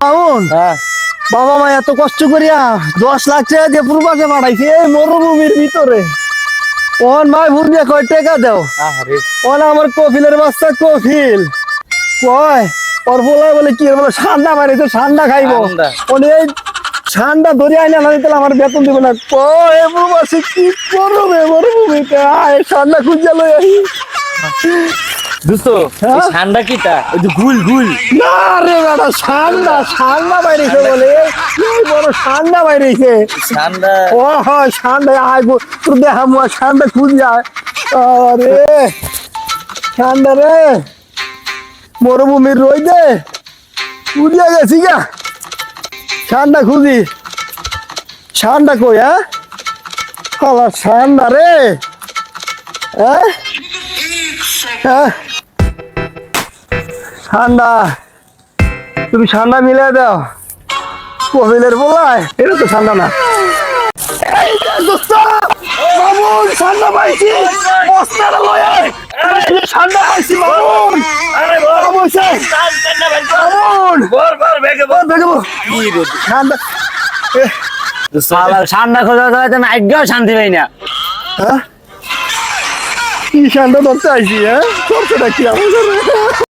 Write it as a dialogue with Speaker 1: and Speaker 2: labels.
Speaker 1: মামুন, বাবা মা এত কষ্ট করিয়া 10 লাখ টাকা দিয়ে প্রবাসে পাঠাইছে এই মরুভূমির ভিতরে। ওর মায় ভুল দিয়ে কয় টাকা দাও। ওর আমার কফিলের বাচ্চা কফিল কয় ওর বলে বলে কি বলে ঠান্ডা মারিছে ঠান্ডা খাইবো। ওনে এই ঠান্ডা ধরে আইনা না দিতে আমার বেতন দিব না। কয় প্রবাসে কি করবে মরুভূমিতে আয় ঠান্ডা খুঁজে লই আই।
Speaker 2: দোস্ত ঠান্ডা কিটা ওই যে গুল গুল
Speaker 1: না রে বেটা ঠান্ডা ঠান্ডা বাইরেছে বলে এই বড় ঠান্ডা বাইরেছে
Speaker 2: ঠান্ডা
Speaker 1: ও হয় ঠান্ডা আয় তোর দেখা মুয়া ঠান্ডা খুঁজ যায়। আরে ঠান্ডা রে মরুভূমির রই দে উড়িয়া গেছি গা ঠান্ডা খুঁজি ঠান্ডা কই হ্যাঁ খালা ঠান্ডা রে হ্যাঁ হ্যাঁ ঠান্ডা তুমি ঠান্ডা মিলে দাও কবিলের বলায় এটা তো ঠান্ডা না। মামুন ঠান্ডা পাইছি বস্তাটা লয় আয় ঠান্ডা পাইছি মামুন মামুন ঠান্ডা
Speaker 2: ঠান্ডা খোঁজা খোঁজাতে না একটাও শান্তি পাই না।
Speaker 1: হ্যাঁ কি ঠান্ডা ধরতে আইছি হ্যাঁ করছে নাকি আমার